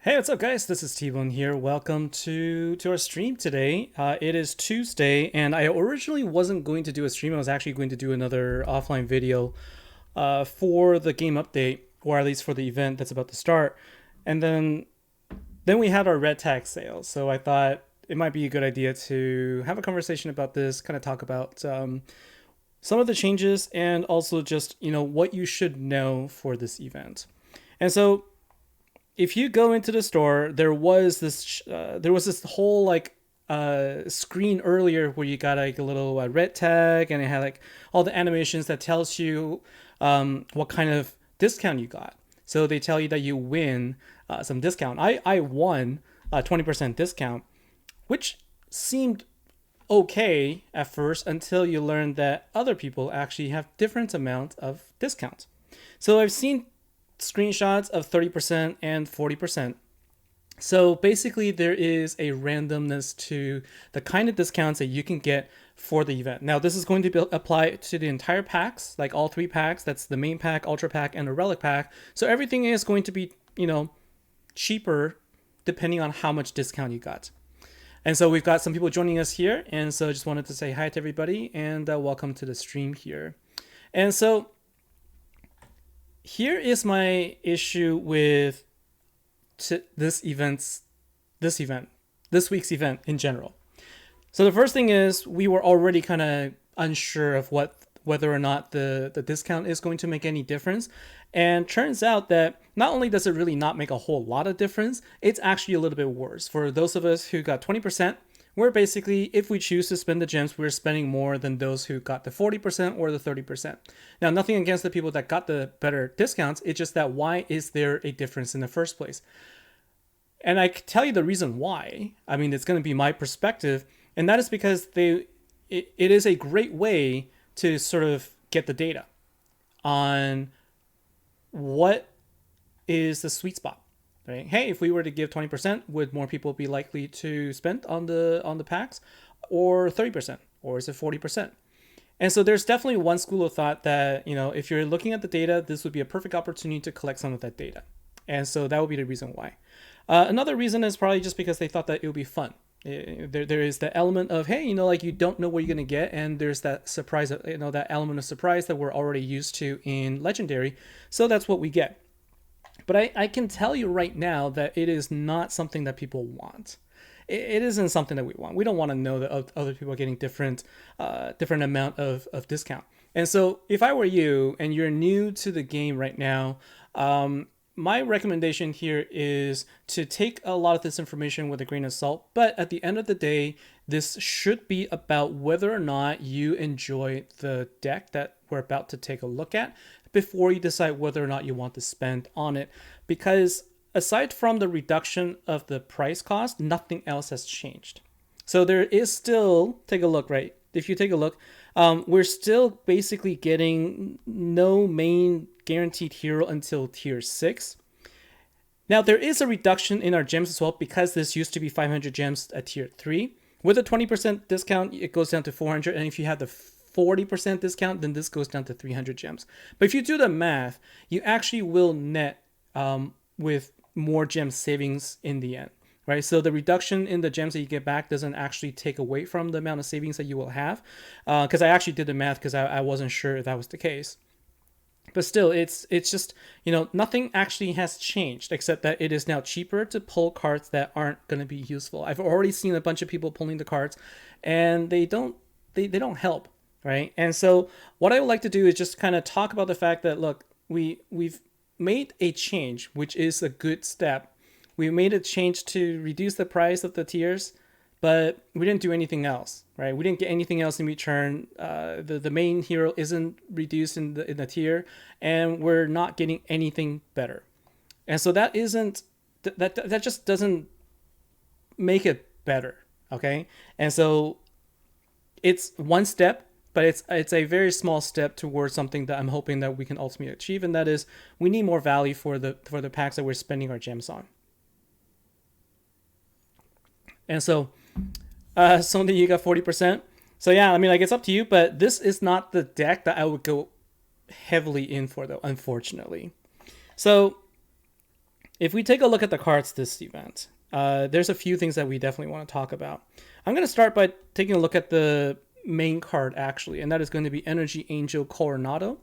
Hey, what's up, guys? This is T-Bone here. Welcome to our stream today. It is Tuesday, and I originally wasn't going to do a stream. I was actually going to do another offline video for the game update, or at least for the event that's about to start. And then we had our red tag sale, so I thought it might be a good idea to have a conversation about this, kind of talk about some of the changes, and also just what you should know for this event. And so if you go into the store, there was this whole screen earlier where you got like a little red tag, and it had like all the animations that tells you what kind of discount you got. So they tell you that you win some discount. I won a 20% discount, which seemed okay at first until you learn that other people actually have different amounts of discount. So I've seen screenshots of 30% and 40%. So basically, there is a randomness to the kind of discounts that you can get for the event. Now, this is going to apply to the entire packs, like all three packs. That's the main pack, ultra pack, and the relic pack. So everything is going to be, cheaper depending on how much discount you got. And so we've got some people joining us here. And so I just wanted to say hi to everybody and welcome to the stream here. And so here is my issue with this week's event in general. So the first thing is we were already kind of unsure of whether or not the discount is going to make any difference. And turns out that not only does it really not make a whole lot of difference, it's actually a little bit worse. For those of us who got 20%, we're basically, if we choose to spend the gems, we're spending more than those who got the 40% or the 30%. Now, nothing against the people that got the better discounts. It's just that why is there a difference in the first place? And I can tell you the reason why. I mean, it's going to be my perspective. And that is because it is a great way to sort of get the data on what is the sweet spot. Right? Hey, if we were to give 20%, would more people be likely to spend on the packs, or 30%, or is it 40%? And so there's definitely one school of thought that, if you're looking at the data, this would be a perfect opportunity to collect some of that data. And so that would be the reason why. Another reason is probably just because they thought that it would be fun. There is the element of, hey, you don't know what you're going to get, and there's that surprise, that element of surprise that we're already used to in Legendary. So that's what we get. But I can tell you right now that it is not something that people want. It isn't something that we want. We don't want to know that other people are getting different amount of discount. And so if I were you and you're new to the game right now, my recommendation here is to take a lot of this information with a grain of salt. But at the end of the day, this should be about whether or not you enjoy the deck that we're about to take a look at before you decide whether or not you want to spend on it. Because aside from the reduction of the price cost, nothing else has changed. So there is still, take a look, right? If you take a look, we're still basically getting no main guaranteed hero until tier 6. Now, there is a reduction in our gems as well, because this used to be 500 gems at tier 3. With a 20% discount, it goes down to 400. And if you have the 40% discount, then this goes down to 300 gems. But if you do the math, you actually will net with more gem savings in the end, right? So the reduction in the gems that you get back doesn't actually take away from the amount of savings that you will have. Because I actually did the math because I wasn't sure if that was the case. But still, it's just, nothing actually has changed except that it is now cheaper to pull cards that aren't going to be useful. I've already seen a bunch of people pulling the cards, and they don't help. Right. And so what I would like to do is just kind of talk about the fact that, look, we've made a change, which is a good step. We made a change to reduce the price of the tiers, but we didn't do anything else. Right. We didn't get anything else in return. The main hero isn't reduced in the tier, and we're not getting anything better. And so that just doesn't make it better. OK, and so it's one step. But it's a very small step towards something that I'm hoping that we can ultimately achieve, and that is we need more value for the packs that we're spending our gems on. And so, something you got 40%. So yeah, I mean, like, it's up to you, but this is not the deck that I would go heavily in for, though, unfortunately. So if we take a look at the cards this event, there's a few things that we definitely want to talk about. I'm going to start by taking a look at the main card, actually, and that is going to be Energy Angel Coronado.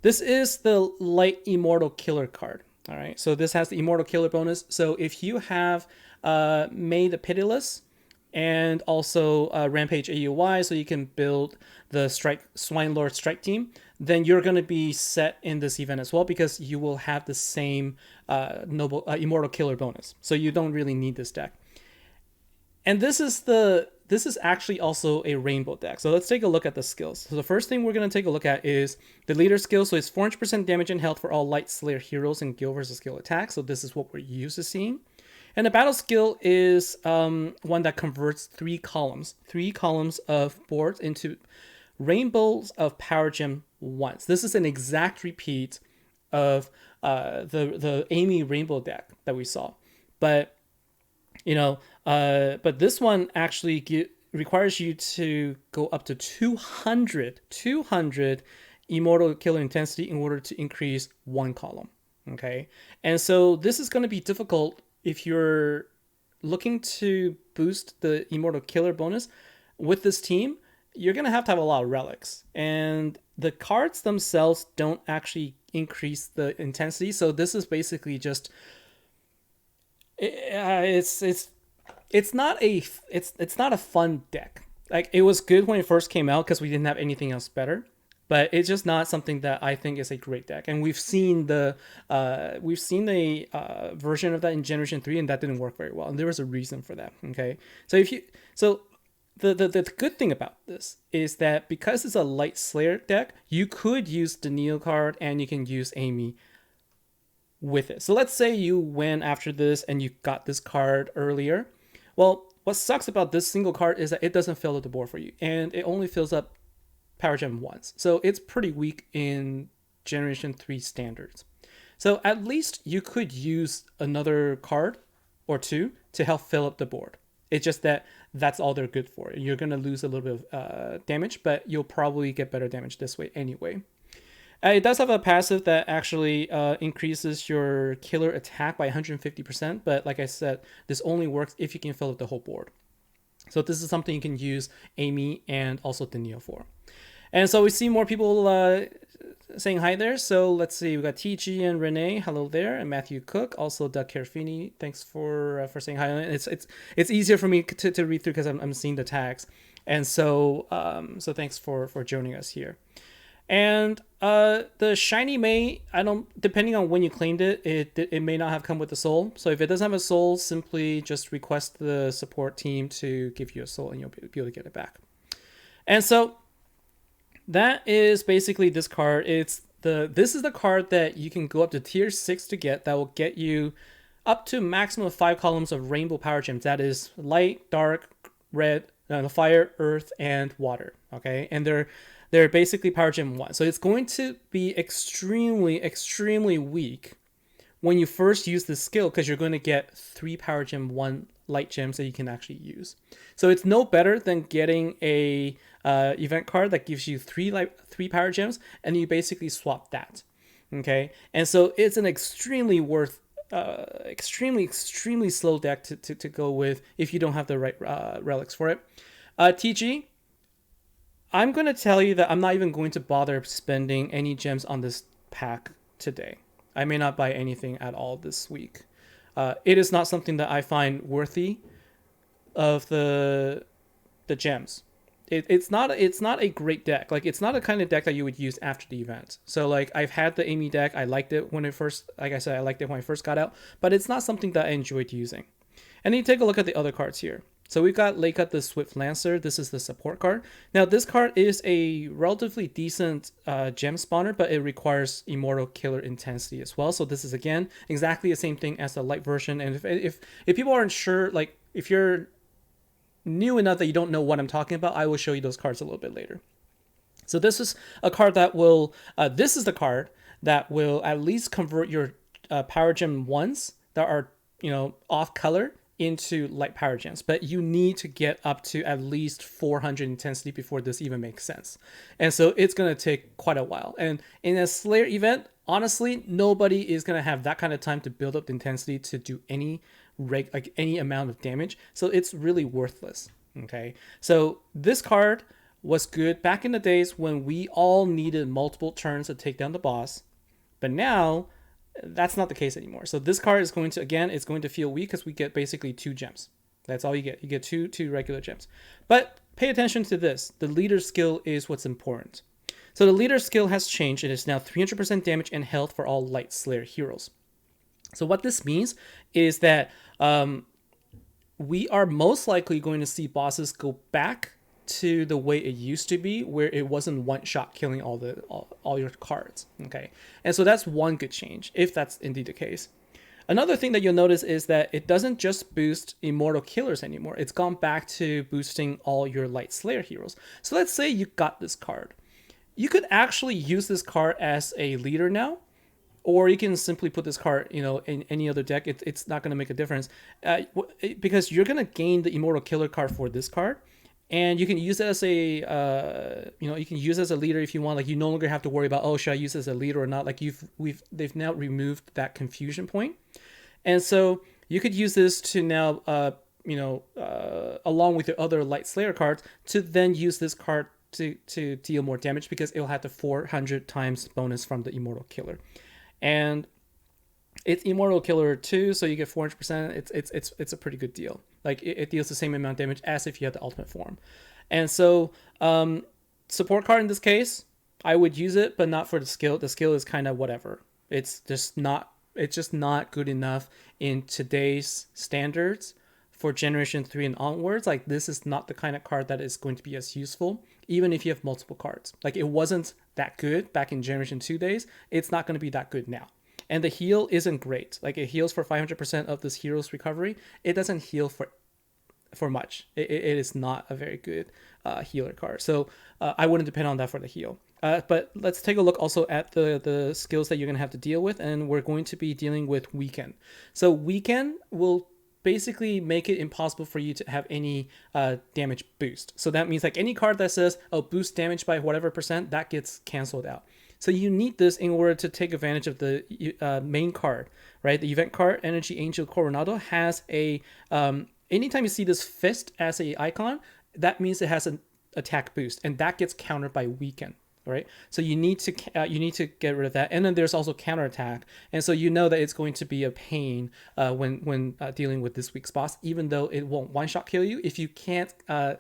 This is the Light Immortal Killer card. All right, so this has the Immortal Killer bonus. So if you have May the Pitiless and also Rampage AUY, so you can build the Swine Lord Strike team, then you're going to be set in this event as well, because you will have the same Immortal Killer bonus. So you don't really need this deck. And this is actually also a rainbow deck. So let's take a look at the skills. So the first thing we're going to take a look at is the leader skill. So it's 400% damage and health for all Light Slayer heroes and Guild versus Guild attacks. So this is what we're used to seeing. And the battle skill is one that converts three columns of boards into rainbows of power gem once. This is an exact repeat of the Amy rainbow deck that we saw. But but this one actually requires you to go up to 200 Immortal Killer intensity in order to increase one column. Okay, and so this is going to be difficult if you're looking to boost the Immortal Killer bonus with this team. You're going to have a lot of relics, and the cards themselves don't actually increase the intensity. So this is basically just it's not a fun deck. Like, it was good when it first came out because we didn't have anything else better, but it's just not something that I think is a great deck. And we've seen the version of that in Generation 3, and that didn't work very well, and there was a reason for that. Okay, so the good thing about this is that because it's a Light Slayer deck, you could use the Neo card and you can use Amy with it. So let's say you win after this and you got this card earlier. Well, what sucks about this single card is that it doesn't fill up the board for you, and it only fills up Power Gem once. So it's pretty weak in Generation 3 standards. So at least you could use another card or two to help fill up the board. It's just that that's all they're good for. You're going to lose a little bit of damage, but you'll probably get better damage this way anyway. It does have a passive that actually increases your killer attack by 150%, but like I said, this only works if you can fill up the whole board. So this is something you can use Amy and also Denio for. And so we see more people saying hi there. So let's see, we got TG and Renee, hello there, and Matthew Cook, also Doug Carafini, thanks for saying hi. It's easier for me to read through because I'm seeing the tags, and so thanks for joining us here. And the shiny May, depending on when you claimed it, it may not have come with the soul. So if it doesn't have a soul, simply just request the support team to give you a soul and you'll be able to get it back. And so that is basically this card. This is the card that you can go up to tier 6 to get, that will get you up to maximum of 5 columns of rainbow power gems. That is light, dark, red, fire, earth, and water. Okay, and they're basically power gem 1. So it's going to be extremely, extremely weak when you first use this skill, because you're going to get 3 power gem 1 light gems that you can actually use. So it's no better than getting a event card that gives you 3 power gems, and you basically swap that. Okay, and so it's an extremely extremely slow deck to go with if you don't have the right relics for it. TG, I'm going to tell you that I'm not even going to bother spending any gems on this pack today. I may not buy anything at all this week. It is not something that I find worthy of the gems. It's not a great deck. Like, it's not a kind of deck that you would use after the event. So like, I've had the Amy deck. I liked it when it first, like I said, I liked it when I first got out, but it's not something that I enjoyed using. And then you take a look at the other cards here. So we've got Leica the Swift Lancer. This is the support card. Now this card is a relatively decent gem spawner, but it requires Immortal Killer intensity as well. So this is, again, exactly the same thing as the light version. And if people aren't sure, like if you're new enough that you don't know what I'm talking about, I will show you those cards a little bit later. So this is a card that will, this is the card that will at least convert your power gem 1s that are, off color into light power gems, but you need to get up to at least 400 intensity before this even makes sense. And so it's going to take quite a while. And in a Slayer event, honestly, nobody is going to have that kind of time to build up the intensity to do any amount of damage. So it's really worthless. Okay. So this card was good back in the days when we all needed multiple turns to take down the boss. But now that's not the case anymore. So this card is going to, again, it's going to feel weak because we get basically 2 gems. That's all you get. You get two regular gems. But pay attention to this. The leader skill is what's important. So the leader skill has changed. It is now 300% damage and health for all Light Slayer heroes. So what this means is that we are most likely going to see bosses go back to the way it used to be, where it wasn't one shot killing all your cards. Okay, and so that's one good change, if that's indeed the case. Another thing that you'll notice is that it doesn't just boost immortal killers anymore. It's gone back to boosting all your Light Slayer heroes. So let's say you got this card. You could actually use this card as a leader now, or you can simply put this card, in any other deck. It's not going to make a difference because you're going to gain the immortal killer card for this card. And you can use it as you can use it as a leader if you want. Like, you no longer have to worry about, oh, should I use it as a leader or not? Like, they've now removed that confusion point. And so you could use this to now, along with your other Light Slayer cards, to then use this card to deal more damage, because it'll have the 400 times bonus from the Immortal Killer. And it's Immortal Killer 2, so you get 400%. It's a pretty good deal. Like, it deals the same amount of damage as if you had the ultimate form. And so support card in this case, I would use it, but not for the skill. The skill is kind of whatever. It's just not good enough in today's standards for Generation 3 and onwards. Like, this is not the kind of card that is going to be as useful, even if you have multiple cards. Like, it wasn't that good back in Generation 2 days. It's not going to be that good now. And the heal isn't great. Like, it heals for 500% of this hero's recovery. It doesn't heal for much. It is not a very good healer card. So I wouldn't depend on that for the heal. But let's take a look also at the skills that you're going to have to deal with. And we're going to be dealing with Weaken. So Weaken will basically make it impossible for you to have any damage boost. So that means, like, any card that says, oh, boost damage by whatever percent, that gets canceled out. So you need this in order to take advantage of the main card, right? The event card, Energy Angel Coronado, has a... anytime you see this fist as an icon, that means it has an attack boost, and that gets countered by Weaken, right? So you need to get rid of that. And then there's also counterattack, and so you know that it's going to be a pain when dealing with this week's boss. Even though it won't one-shot kill you, if you can't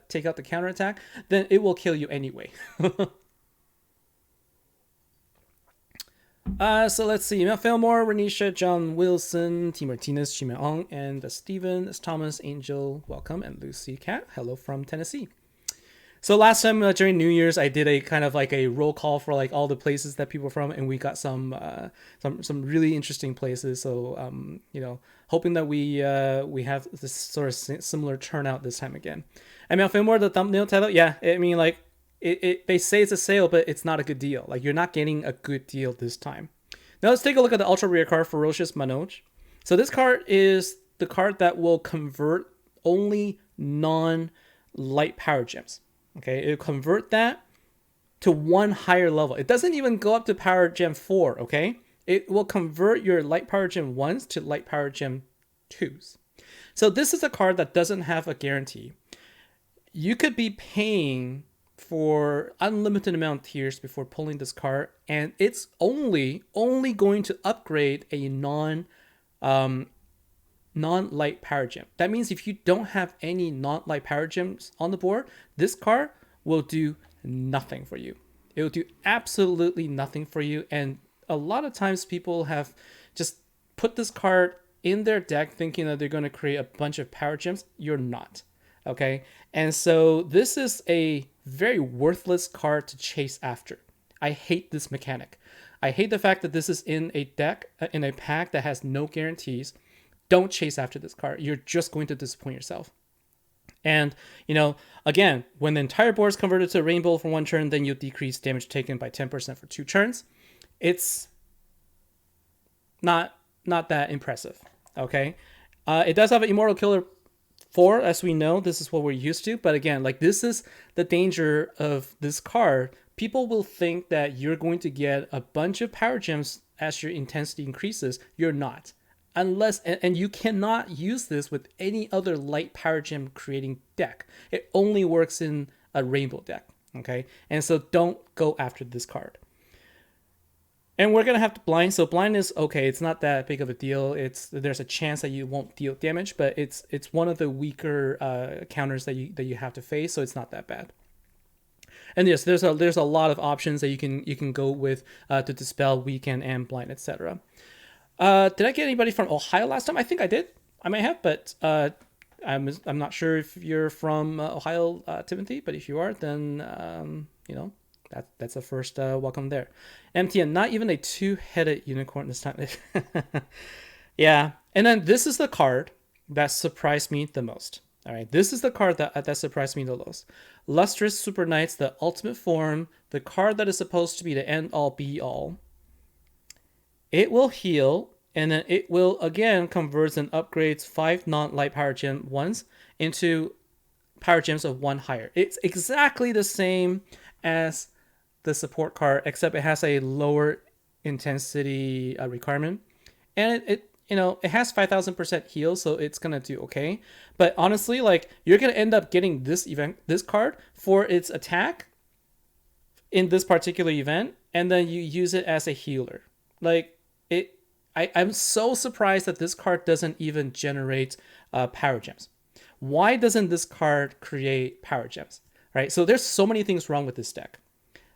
take out the counterattack, then it will kill you anyway. So let's see. Matt Fillmore, Renisha, John Wilson, T. Martinez, Chima Ong, and Steven, Thomas, Angel, welcome, and Lucy Cat, hello from Tennessee. So last time during New Year's, I did a kind of like a roll call for like all the places that people are from, and we got some really interesting places. So hoping that we have this sort of similar turnout this time again. And Matt Fillmore, the thumbnail title, yeah, I mean, like, they say it's a sale, but it's not a good deal. Like, you're not getting a good deal this time. Now let's take a look at the ultra rare card, Ferocious Manoj. So this card is the card that will convert only non-light power gems. Okay, it'll convert that to one higher level. It doesn't even go up to power gem 4, okay? It will convert your light power gem 1s to light power gem 2s. So this is a card that doesn't have a guarantee. You could be paying for unlimited amount of tiers before pulling this card, and it's only going to upgrade a non-light power gem. That means if you don't have any non-light power gems on the board, this card will do nothing for you. It will do absolutely nothing for you. And a lot of times people have just put this card in their deck thinking that they're going to create a bunch of power gems. You're not. Okay, and so this is a very worthless card to chase after. I hate this mechanic. I hate the fact that this is in a deck, in a pack that has no guarantees. Don't chase after this card. You're just going to disappoint yourself. And, again, when the entire board is converted to a rainbow for one turn, then you decrease damage taken by 10% for 2 turns. It's not that impressive, okay? It does have an Immortal Killer 4, as we know. This is what we're used to. But again, like this is the danger of this card. People will think that you're going to get a bunch of power gems as your intensity increases. You're not. Unless, and you cannot use this with any other light power gem creating deck. It only works in a rainbow deck. Okay. And so don't go after this card. And we're gonna have to blind. So blind is okay. It's not that big of a deal. There's a chance that you won't deal damage, but it's one of the weaker counters that you have to face. So it's not that bad. And yes, there's a lot of options that you can go with to dispel weaken and blind, etc. Did I get anybody from Ohio last time? I think I did. I might have, but I'm not sure if you're from Ohio, Timothy. But if you are, then that's the first welcome there. MTN, not even a two-headed unicorn this time. Yeah, and then this is the card that surprised me the most. All right, this is the card that surprised me the most. Lustrous Super Knights, the ultimate form, the card that is supposed to be the end-all be-all. It will heal, and then it will again convert and upgrades 5 non-light power gem ones into power gems of 1 higher. It's exactly the same as the support card, except it has a lower intensity requirement, and it has 5,000% heal, so it's gonna do okay. But honestly, like, you're gonna end up getting this card for its attack in this particular event, and then you use it as a healer. Like, I'm so surprised that this card doesn't even generate power gems. Why doesn't this card create power gems? Right? So there's so many things wrong with this deck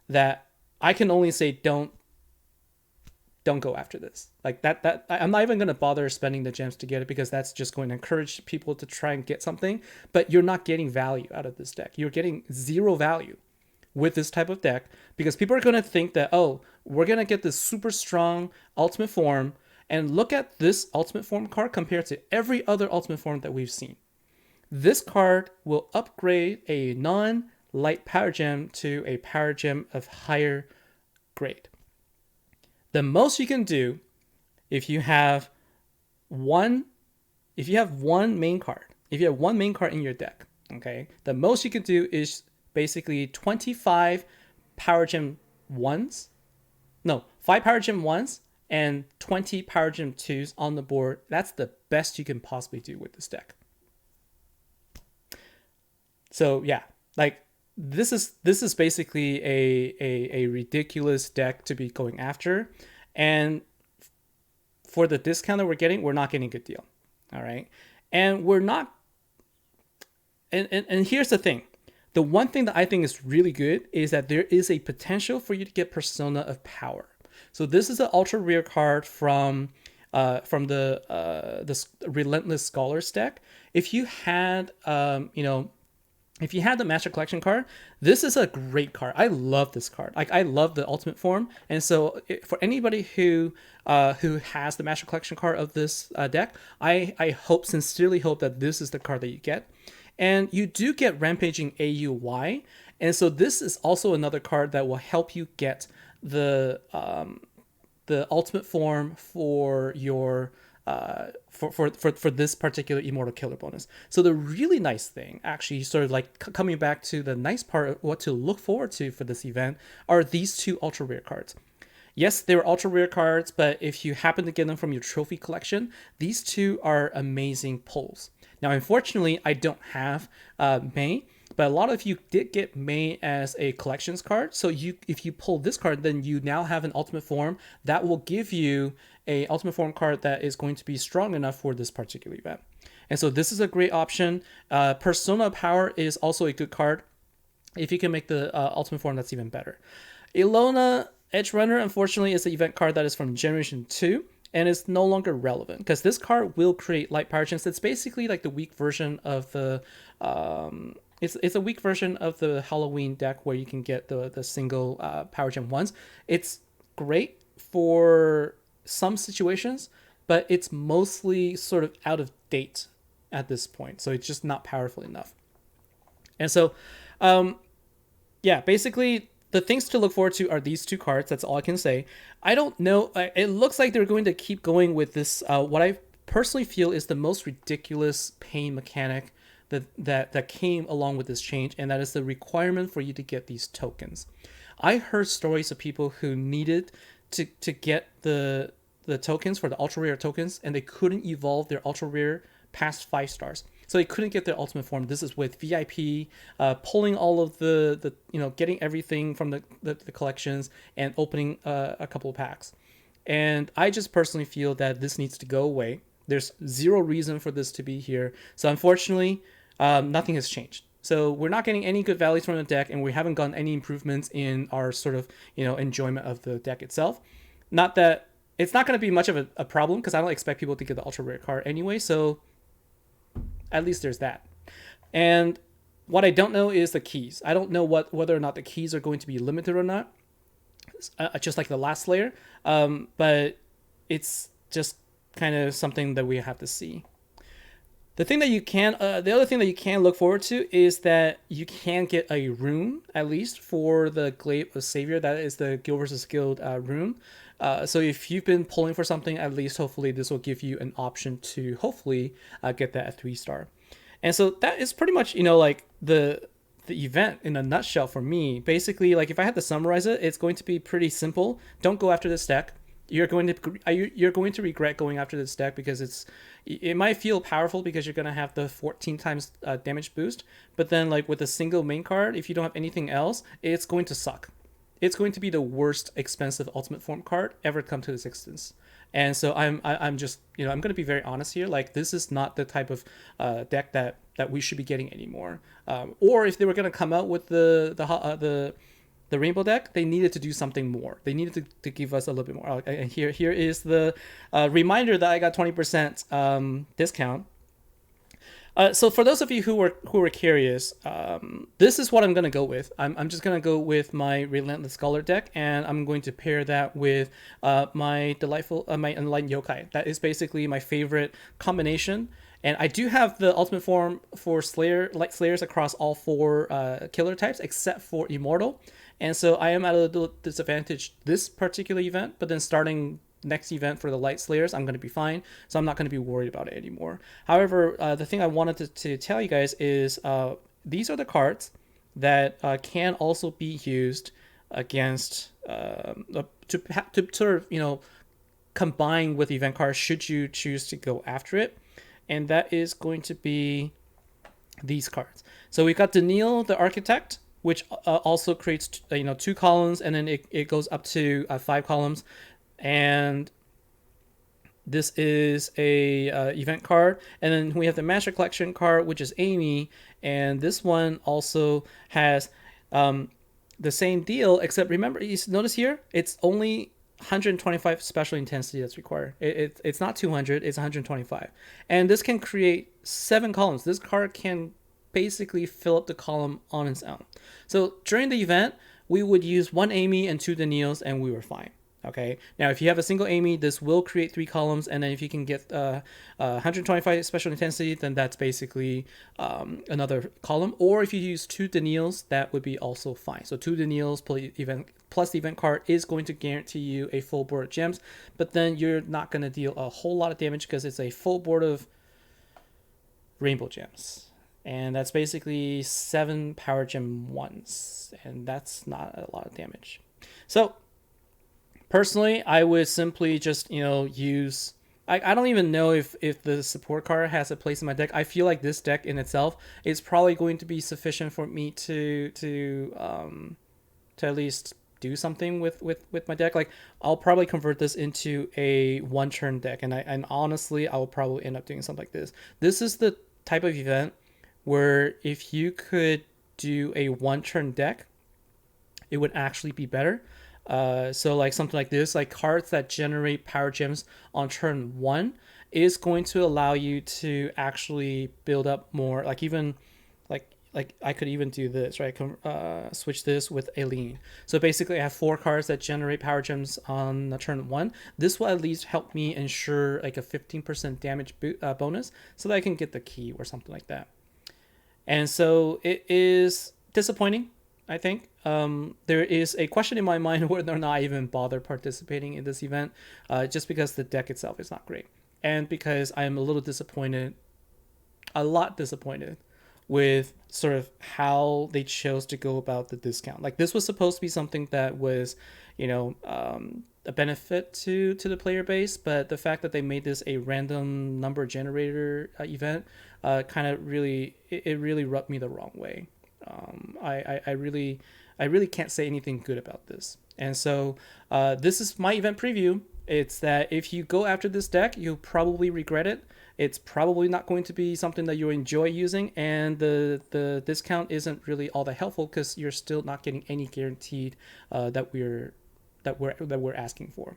that I can only say don't go after this. Like that I'm not even going to bother spending the gems to get it, because that's just going to encourage people to try and get something, but you're not getting value out of this deck. You're getting zero value with this type of deck, because people are going to think that, oh, we're going to get this super strong ultimate form, and look at this ultimate form card compared to every other ultimate form that we've seen. This card will upgrade a non-light power gem to a power gem of higher grade. The most you can do, if you have one main card, in your deck, okay, the most you can do is basically 25 power gem ones, no, 5 power gem ones and 20 power gem 2s on the board. That's the best you can possibly do with this deck. So yeah, like this is basically a ridiculous deck to be going after, and for the discount that we're not getting a good deal. All right, and we're not. And here's the thing. The one thing that I think is really good is that there is a potential for you to get Persona of Power. So this is an ultra rare card from the Relentless Scholars deck. If you had if you had the Master Collection card, this is a great card. I love this card. Like, I love the ultimate form, and so for anybody who has the Master Collection card of this deck, I sincerely hope that this is the card that you get. And you do get Rampaging AUY, and so this is also another card that will help you get the ultimate form for your for this particular Immortal Killer bonus. So the really nice thing, actually, sort of like coming back to the nice part of what to look forward to for this event, are these 2 ultra rare cards. Yes, they were ultra rare cards, but if you happen to get them from your trophy collection, these 2 are amazing pulls. Now, unfortunately, I don't have May, but a lot of you did get May as a collections card. So if you pull this card, then you now have an ultimate form that will give you a ultimate form card that is going to be strong enough for this particular event. And so this is a great option. Persona Power is also a good card. If you can make the ultimate form, that's even better. Ilona Edge Runner, unfortunately, is the event card that is from Generation 2. And it's no longer relevant, because this card will create light power gems. It's basically like the weak version of the it's a weak version of the Halloween deck, where you can get the single power gem ones. It's great for some situations, but it's mostly sort of out of date at this point, so it's just not powerful enough. And so yeah, basically the things to look forward to are these 2 cards. That's all I can say. I don't know. It looks like they're going to keep going with this. What I personally feel is the most ridiculous pain mechanic that came along with this change, and that is the requirement for you to get these tokens. I heard stories of people who needed to get the tokens for the ultra rare tokens, and they couldn't evolve their ultra rare past 5 stars. So they couldn't get their ultimate form. This is with VIP, pulling all of the getting everything from the collections and opening a couple of packs. And I just personally feel that this needs to go away. There's zero reason for this to be here. So unfortunately, nothing has changed. So we're not getting any good values from the deck, and we haven't gotten any improvements in our sort of enjoyment of the deck itself. Not that it's not going to be much of a problem, because I don't expect people to get the ultra rare card anyway. So at least there's that. And what I don't know is the keys. I don't know whether or not the keys are going to be limited or not, just like the last layer. But it's just kind of something that we have to see. The other thing that you can look forward to is that you can get a rune, at least for the Glaive of Savior. That is the Guild vs. Guild rune. So if you've been pulling for something, at least hopefully this will give you an option to hopefully get that at 3-star. And so that is pretty much, like the event in a nutshell for me. Basically, like if I had to summarize it, it's going to be pretty simple. Don't go after this deck. You're going to regret going after this deck, because it might feel powerful because you're going to have the 14 times damage boost, but then like with a single main card, if you don't have anything else, it's going to suck. It's going to be the worst expensive ultimate form card ever come to this existence. And so I'm just I'm going to be very honest here. Like, this is not the type of deck that we should be getting anymore. Or if they were going to come out with the rainbow deck, they needed to do something more. They needed to give us a little bit more. And here is the reminder that I got 20% discount. So for those of you who were curious, this is what I'm going to go with. I'm just going to go with my Relentless Scholar deck, and I'm going to pair that with my Enlightened Yokai. That is basically my favorite combination. And I do have the ultimate form for Light Slayers across all 4 killer types, except for Immortal. And so I am at a little disadvantage this particular event, but then starting next event for the Light Slayers, I'm going to be fine. So I'm not going to be worried about it anymore. However, the thing I wanted to tell you guys is these are the cards that can also be used against to sort of, combine with event cards should you choose to go after it. And that is going to be these cards. So we've got Daniil, the Architect, which also creates 2 columns, and then it goes up to 5 columns. And this is a event card. And then we have the Master Collection card, which is Amy, and this one also has the same deal, except remember, you notice here it's only 125 special intensity that's required. It's not 200, it's 125. And this can create 7 columns. This card can basically fill up the column on its own. So during the event, we would use 1 Amy and 2 Daniils, and we were fine. Okay. Now, if you have a single Amy, this will create 3 columns, and then if you can get 125 special intensity, then that's basically another column. Or if you use 2 Daniils, that would be also fine. So 2 Daniils plus the event card is going to guarantee you a full board of gems, but then you're not going to deal a whole lot of damage because it's a full board of rainbow gems. And that's basically 7 power gem 1s, and that's not a lot of damage. So personally, I would simply just, use... I don't even know if the support card has a place in my deck. I feel like this deck in itself is probably going to be sufficient for me to at least do something with my deck. Like, I'll probably convert this into a 1-turn deck, and honestly, I will probably end up doing something like this. This is the type of event where if you could do a 1-turn deck, it would actually be better. So like something like this, like cards that generate power gems on turn 1 is going to allow you to actually build up more, like even like I could even do this, right? Switch this with Aileen. So basically I have 4 cards that generate power gems on the turn 1. This will at least help me ensure like a 15% damage bonus so that I can get the key or something like that. And so it is disappointing, I think. There is a question in my mind whether or not I even bother participating in this event, just because the deck itself is not great. and because I'm a little disappointed, a lot disappointed with sort of how they chose to go about the discount. Like this was supposed to be something that was, a benefit to the player base, but the fact that they made this a random number generator event, kind of really it really rubbed me the wrong way. I really can't say anything good about this. And so this is my event preview. It's that if you go after this deck, you'll probably regret it. It's probably not going to be something that you enjoy using, and the discount isn't really all that helpful because you're still not getting any guaranteed that we're asking for.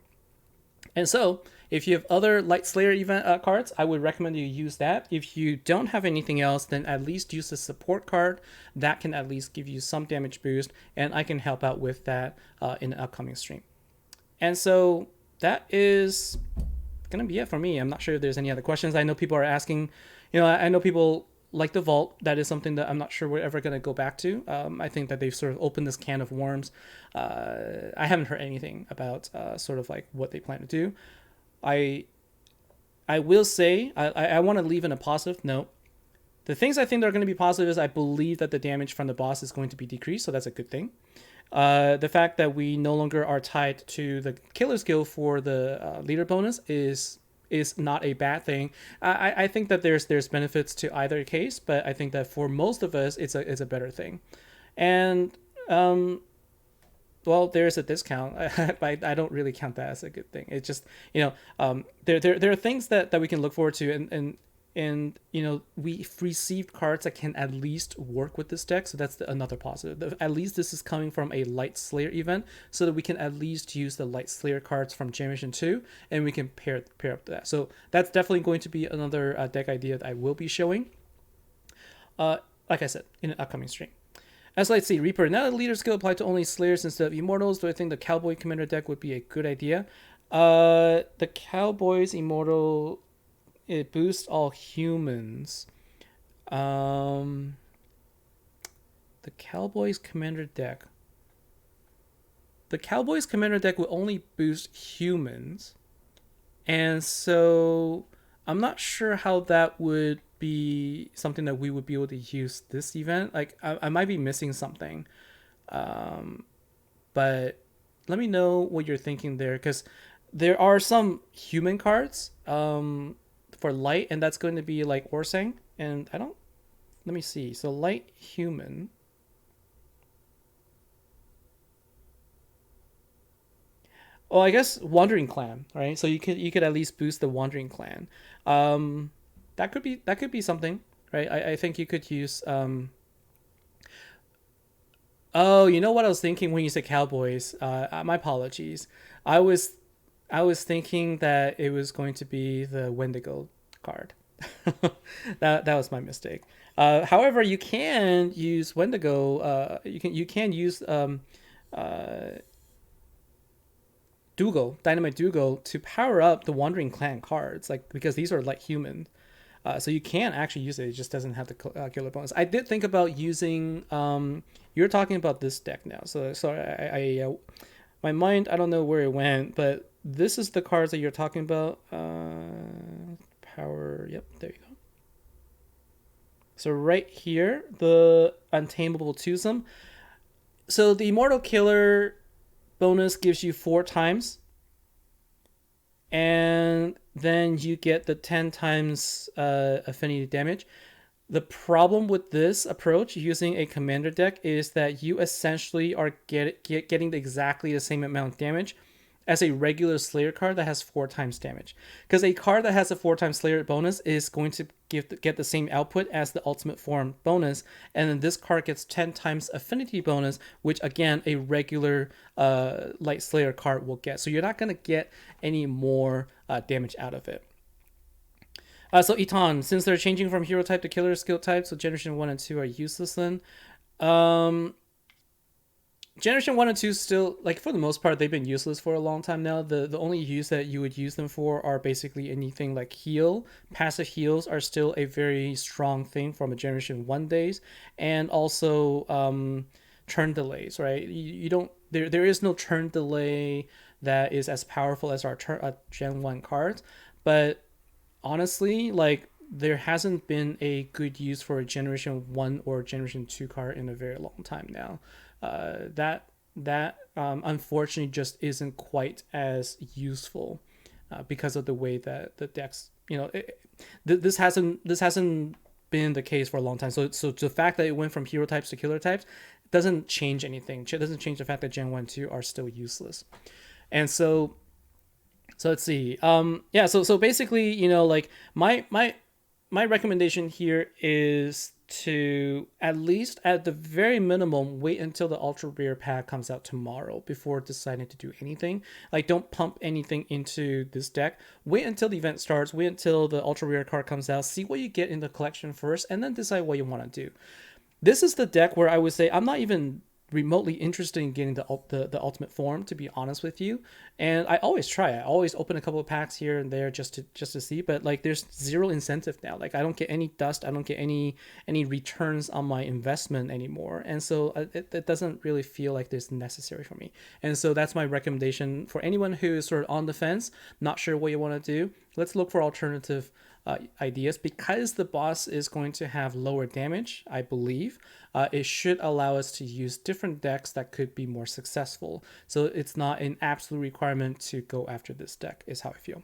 And so, if you have other Light Slayer event cards, I would recommend you use that. If you don't have anything else, then at least use the support card. That can at least give you some damage boost, and I can help out with that in an upcoming stream. And so that is gonna be it for me. I'm not sure if there's any other questions. I know people are asking. I know people like the vault. That is something that I'm not sure we're ever gonna go back to. I think that they've sort of opened this can of worms. I haven't heard anything about sort of like what they plan to do. I will say I want to leave in a positive note. The things I think that are going to be positive is I believe that the damage from the boss is going to be decreased, so that's a good thing. The fact that we no longer are tied to the killer skill for the leader bonus is not a bad thing. I think that there's benefits to either case, but I think that for most of us, it's a better thing. And well, there's a discount. I don't really count that as a good thing. It's just there are things that we can look forward to, and we've received cards that can at least work with this deck, so that's another positive. At least this is coming from a Light Slayer event, so that we can at least use the Light Slayer cards from Generation 2, and we can pair up to that. So that's definitely going to be another deck idea that I will be showing, like I said, in an upcoming stream. As let's see, Reaper. Now that leader skill applied to only Slayers instead of Immortals, do I think the Cowboy Commander deck would be a good idea? The Cowboys Immortal, it boosts all humans. The Cowboys Commander deck. The Cowboys Commander deck will only boost humans, and so I'm not sure how that would be something that we would be able to use this event. Like I might be missing something, but let me know what you're thinking there, because there are some human cards for light, and that's going to be like Orsang, and I don't. Let me see. So light human. Oh, I guess Wandering Clan, right? So you could at least boost the Wandering Clan. Um, that could be something, right? I think you could use. Oh, you know what I was thinking when you said Cowboys? My apologies. I was I was thinking that it was going to be the Wendigo card. That was my mistake. However, you can use Wendigo. You can use uh, Dougal, Dynamite Dougal, to power up the Wandering Clan cards, like because these are like human. So you can actually use it. It just doesn't have the killer bonus. I did think about using. You're talking about this deck now, so sorry. My mind, I don't know where it went, but this is the cards that you're talking about. Power. Yep, there you go. So right here, the Untamable Twosome. So the Immortal Killer bonus gives you 4 times, and then you get the 10 times affinity damage. The problem with this approach using a commander deck is that you essentially are getting exactly the same amount of damage as a regular Slayer card that has 4 times damage. Because a card that has a 4 times Slayer bonus is going to get the same output as the Ultimate Form bonus, and then this card gets 10 times affinity bonus, which again a regular Light Slayer card will get. So you're not going to get any more damage out of it. So Eton, since they're changing from hero type to killer skill type, so Generation 1 and 2 are useless then. Generation 1 and 2 still, like for the most part, they've been useless for a long time now. The only use that you would use them for are basically anything like heal. Passive heals are still a very strong thing from a Generation 1 days. And also turn delays, right? You don't, there is no turn delay that is as powerful as our Gen 1 cards. But honestly, like there hasn't been a good use for a Generation 1 or Generation 2 card in a very long time now. That unfortunately just isn't quite as useful because of the way that the decks, this hasn't been the case for a long time. So the fact that it went from hero types to killer types doesn't change anything. It doesn't change the fact that Gen 1 2 are still useless. And so let's see. Yeah, so basically, like my recommendation here is to, at least at the very minimum, wait until the ultra rare pack comes out tomorrow before deciding to do anything. Like, don't pump anything into this deck. Wait until the event starts. Wait until the ultra rare card comes out. See what you get in the collection first, and then decide what you want to do. This is the deck where I would say I'm not even remotely interested in getting the ultimate form, to be honest with you. And I always try. I always open a couple of packs here and there just to see, but like there's zero incentive now. Like I don't get any dust, I don't get any returns on my investment anymore. And so it doesn't really feel like this necessary for me. And so that's my recommendation for anyone who is sort of on the fence, not sure what you want to do. Let's look for alternative ideas. Because the boss is going to have lower damage, I believe it should allow us to use different decks that could be more successful. So it's not an absolute requirement to go after this deck, is how I feel.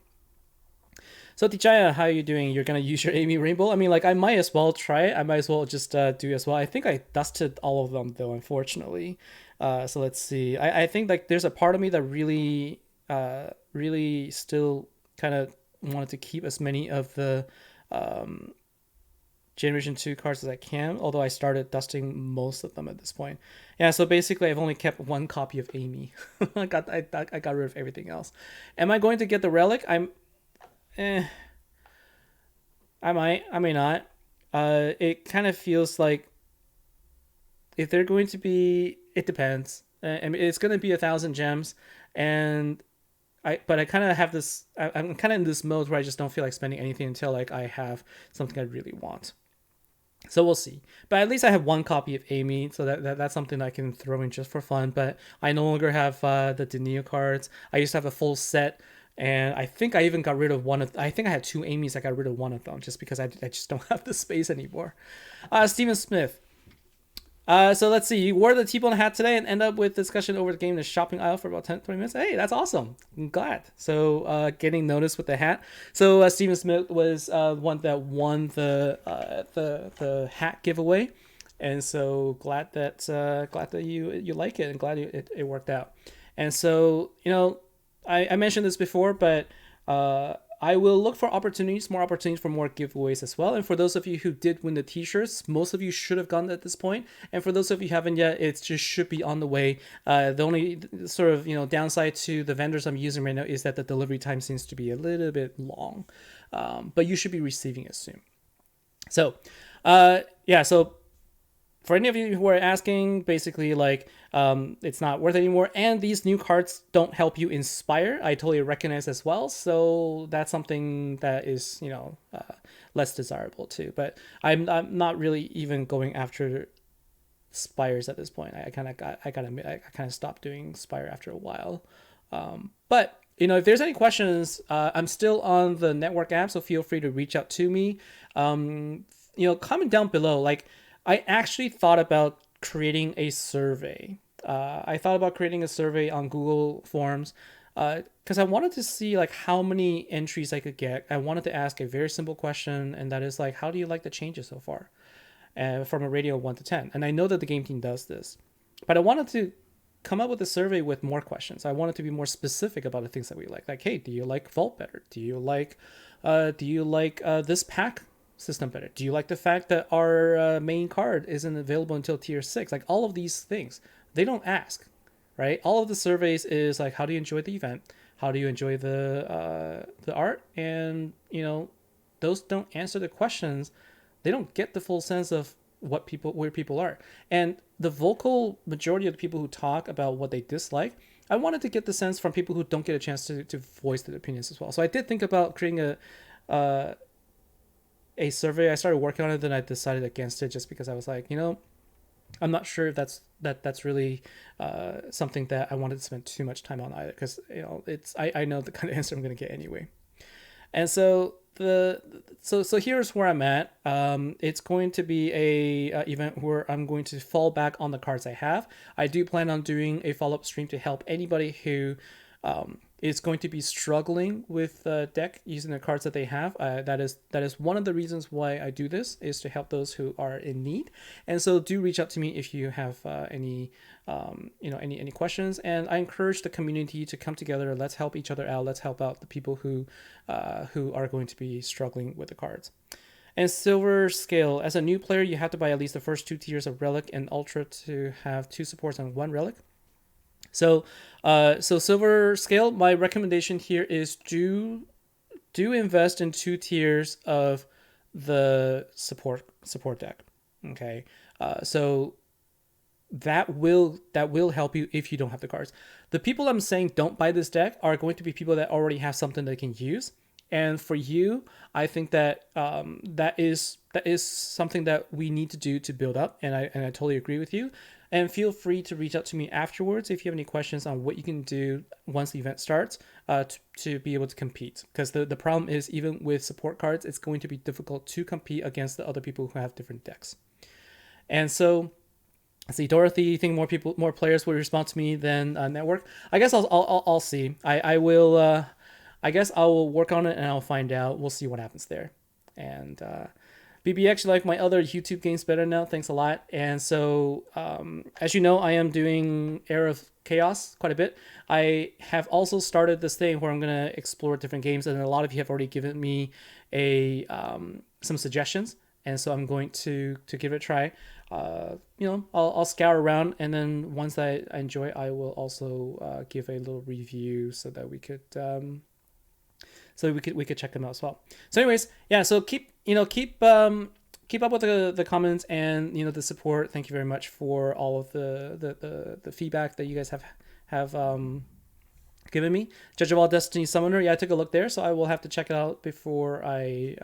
So Tichaya, how are you doing? You're gonna use your Amy Rainbow? I mean, like I might as well try it. I might as well just do as well. I think I dusted all of them though, unfortunately. So let's see. I think like there's a part of me that really still kind of wanted to keep as many of the Generation 2 cards as I can, although I started dusting most of them at this point. Yeah, so basically I've only kept one copy of Amy. I got rid of everything else. Am I going to get the relic? I might, I may not. It kind of feels like if they're going to be, it depends. I mean, it's going to be 1,000 gems, and but I kind of have this. I'm kind of in this mode where I just don't feel like spending anything until like I have something I really want. So we'll see. But at least I have one copy of Amy, so that's something I can throw in just for fun. But I no longer have the Denia cards. I used to have a full set, and I think I even got rid of one of. I think I had two Amy's. I got rid of one of them just because I just don't have the space anymore. Steven Smith. So let's see. You wore the T-bone hat today and end up with discussion over the game in the shopping aisle for about 10-20 minutes. Hey, that's awesome. I'm glad. So getting noticed with the hat. So Stephen Smith was one that won the hat giveaway, and so glad that you like it, and glad it worked out. And so I mentioned this before, but I will look for more opportunities for more giveaways as well. And for those of you who did win the t-shirts, most of you should have gotten at this point. And for those of you who haven't yet, it just should be on the way. The only sort of, downside to the vendors I'm using right now is that the delivery time seems to be a little bit long. But you should be receiving it soon. So, so for any of you who are asking, basically, like, it's not worth it anymore. And these new cards don't help you inspire. I totally recognize as well. So that's something that is, less desirable too. But I'm not really even going after spires at this point. I kind of stopped doing spire after a while. But if there's any questions, I'm still on the network app, so feel free to reach out to me. Comment down below. Like, I actually thought about creating a survey. I thought about creating a survey on Google Forms because I wanted to see like how many entries I could get. I wanted to ask a very simple question, and that is like, how do you like the changes so far? From a rating of 1 to 10. And I know that the game team does this, but I wanted to come up with a survey with more questions. I wanted to be more specific about the things that we like. Like, hey, do you like Vault better? Do you like this pack system better? Do you like the fact that our main card isn't available until tier 6? Like, all of these things, they don't ask, right? All of the surveys is like, how do you enjoy the event? How do you enjoy the art? And those don't answer the questions. They don't get the full sense of where people are. And the vocal majority of the people who talk about what they dislike, I wanted to get the sense from people who don't get a chance to voice their opinions as well. So I did think about creating a survey. I started working on it, then I decided against it just because I was like, I'm not sure if that's really something that I wanted to spend too much time on either, because I know the kind of answer I'm going to get anyway. And so the so here's where I'm at. It's going to be a event where I'm going to fall back on the cards I have. I do plan on doing a follow-up stream to help anybody who is going to be struggling with the deck using the cards that they have. That is one of the reasons why I do this, is to help those who are in need. And so do reach out to me if you have any any questions. And I encourage the community to come together. Let's help each other out. Let's help out the people who are going to be struggling with the cards. And silver scale. As a new player, you have to buy at least the first 2 tiers of relic and ultra to have 2 supports and 1 relic. So silver scale, my recommendation here is do invest in 2 tiers of the support deck. Okay, so that will help you if you don't have the cards. The people I'm saying don't buy this deck are going to be people that already have something they can use. And for you, I think that that is something that we need to do to build up, and I totally agree with you. And feel free to reach out to me afterwards if you have any questions on what you can do once the event starts to be able to compete. Because the problem is, even with support cards, it's going to be difficult to compete against the other people who have different decks. And so, see, Dorothy, you think more players will respond to me than network? I guess I'll see. I will. I guess I will work on it and I'll find out. We'll see what happens there. And BBX, you like my other YouTube games better now? Thanks a lot. And so, as you know, I am doing Era of Chaos quite a bit. I have also started this thing where I'm going to explore different games, and a lot of you have already given me some suggestions. And so I'm going to give it a try. I'll scour around, and then once I enjoy, I will also give a little review so that we could check them out as well. So anyways, yeah, so keep up with the comments and the support. Thank you very much for all of the feedback that you guys have given me. Judge of All Destiny Summoner, yeah, I took a look there, so I will have to check it out before I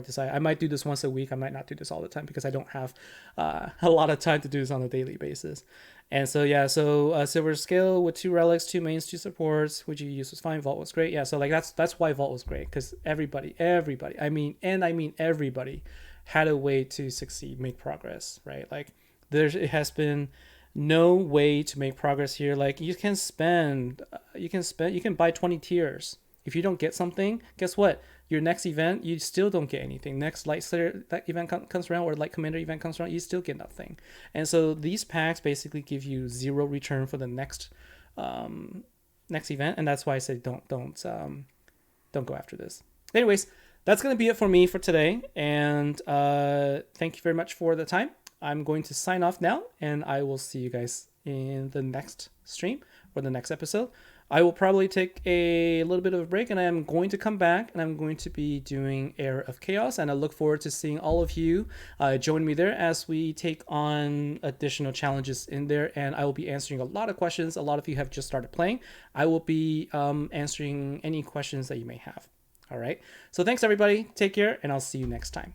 decide. I might do this once a week. I might not do this all the time because I don't have a lot of time to do this on a daily basis. And so, yeah, silver scale with 2 relics, 2 mains, 2 supports, which you use was fine. Vault was great. Yeah, so like that's why Vault was great, because everybody, I mean everybody had a way to succeed, make progress, right? Like it has been no way to make progress here. Like you can buy 20 tiers. If you don't get something, guess what? Your next event, you still don't get anything. Next Light Slayer that event comes around, or Light Commander event comes around, you still get nothing. And so these packs basically give you 0 return for the next event, and that's why I say don't go after this. Anyways, that's gonna be it for me for today, and thank you very much for the time. I'm going to sign off now, and I will see you guys in the next stream or the next episode. I will probably take a little bit of a break, and I am going to come back, and I'm going to be doing Era of Chaos, and I look forward to seeing all of you join me there as we take on additional challenges in there, and I will be answering a lot of questions. A lot of you have just started playing. I will be answering any questions that you may have. All right, so thanks everybody, take care, and I'll see you next time.